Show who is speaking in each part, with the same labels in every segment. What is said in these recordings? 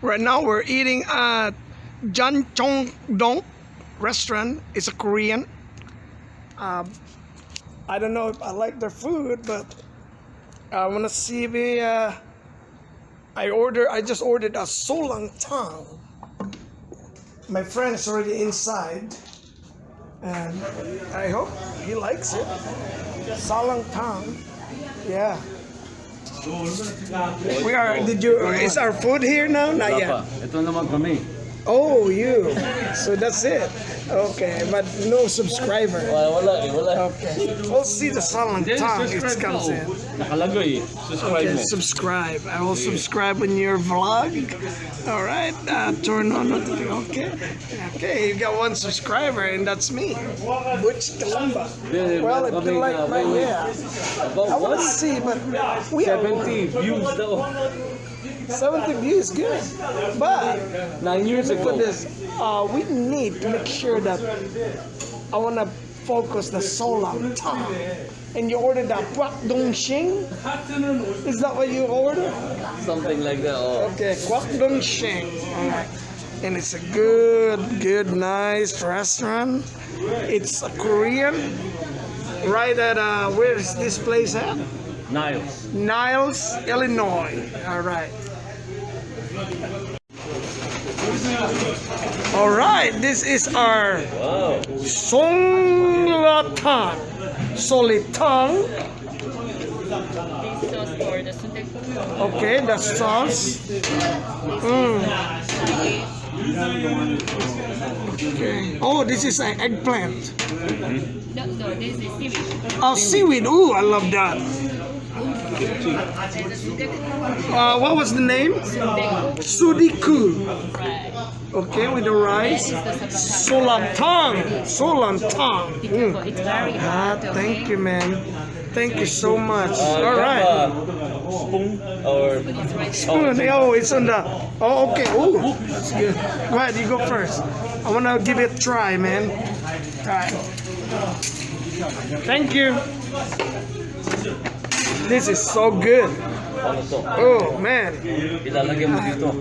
Speaker 1: Right now we're eating at Jan Chong Dong restaurant. It's a Korean. I don't know if I like their food, but I wanna see if I just ordered a Sullung Tang. My friend is already inside, and I hope he likes it. Sullung Tang, yeah. We are. Is our food here now? Not yet.
Speaker 2: Ito naman kami.
Speaker 1: Oh, you. So that's it. Okay, but no subscriber.
Speaker 2: Wala.
Speaker 1: Okay. We'll see the Sullung Tang. It comes in.
Speaker 2: Nakalagay. Subscribe
Speaker 1: Okay,
Speaker 2: mo.
Speaker 1: subscribe. I will subscribe on your vlog. All right. Turn on notification. Okay. You got one subscriber, and that's me, Butch Kalamba. Well, if you like my I want to see, but we have
Speaker 2: 70 views daw.
Speaker 1: 70 views, good. But
Speaker 2: 9 years
Speaker 1: for
Speaker 2: ago.
Speaker 1: this, we need to make sure that I want to focus the Sullung Tang. And you ordered the Kwak Dong Shing? Is that what you ordered?
Speaker 2: Something like that. Oh.
Speaker 1: Okay, Kwak Dong Shing. Alright. And it's a good, nice restaurant. It's a Korean. Right at, where is this place at?
Speaker 2: Niles.
Speaker 1: Niles, Illinois. Alright. Alright, this is our
Speaker 2: Wow.
Speaker 1: Solatang. Solitang.
Speaker 3: This sauce for the Soondae.
Speaker 1: Okay, the sauce. Okay. Oh, this is an eggplant.
Speaker 3: No, this is seaweed.
Speaker 1: Oh, seaweed. Ooh, I love that.
Speaker 3: And the Soondae.
Speaker 1: What was the name?
Speaker 3: Bankrupt.
Speaker 1: Sudiku.
Speaker 3: Right.
Speaker 1: Okay, with the rice. Solatang. Solantang.
Speaker 3: Be careful, it's very hot. Okay?
Speaker 1: Thank you, man. Thank you so much.
Speaker 2: You
Speaker 1: All
Speaker 2: have
Speaker 1: right.
Speaker 2: a spoon or
Speaker 3: It's right there.
Speaker 1: Spoon. Oh, it's on the. Oh, okay. Oh, that's good. Go ahead, you go first. I want to give it a try, man. Try. Thank you. This is so good.
Speaker 2: ano to?
Speaker 1: Oh, man.
Speaker 2: Ilalagay mo dito.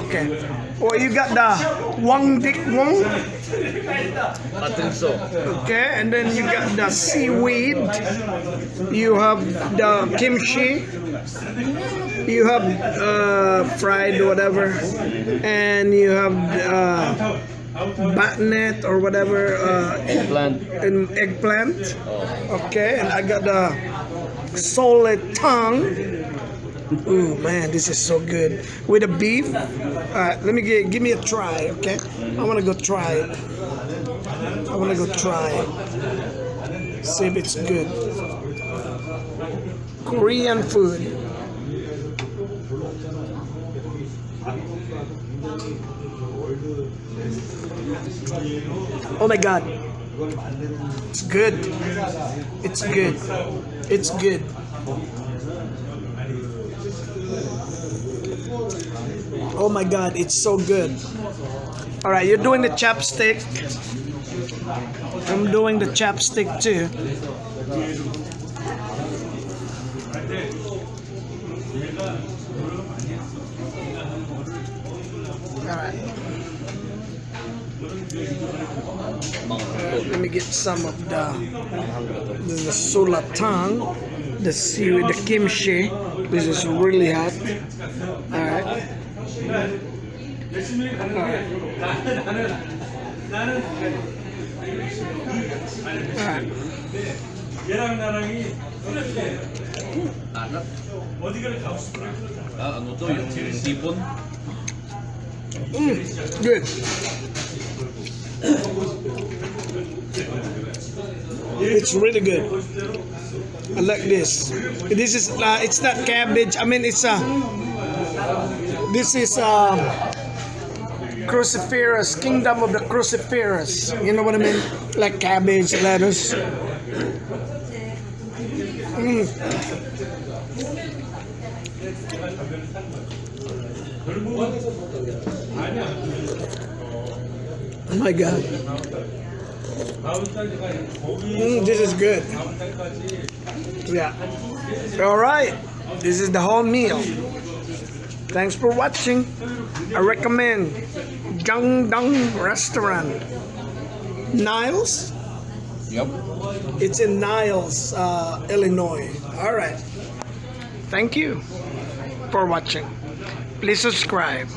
Speaker 1: Okay. Oh, you got the Wang Dik Wong.
Speaker 2: I think so.
Speaker 1: Okay, and then you got the seaweed. You have the kimchi. You have fried whatever, and you have batnet or whatever eggplant.
Speaker 2: Oh.
Speaker 1: Okay, and I got the solid tongue. Ooh, man, this is so good with the beef. Let me give me a try, okay? I want to go try it. I want to go try it. See if it's good. Korean food. Oh my God. It's good. It's good. It's good. Oh my God, it's so good. All right, you're doing the chopstick. I'm doing the chopstick too. All right. Let me get some of the sulatang, the seaweed, the kimchi. This is really hot. All right. All right.
Speaker 2: Ano to? Yung sipon?
Speaker 1: Good. It's really good. I like this. This is it's not cabbage. I mean, it's this is cruciferous, kingdom of the cruciferous. You know what I mean? Like cabbage, lettuce. Oh my God. This is good. Yeah. All right. This is the whole meal. Thanks for watching. I recommend Dang Restaurant. Niles?
Speaker 2: Yep.
Speaker 1: It's in Niles, Illinois. All right. Thank you for watching. Please subscribe.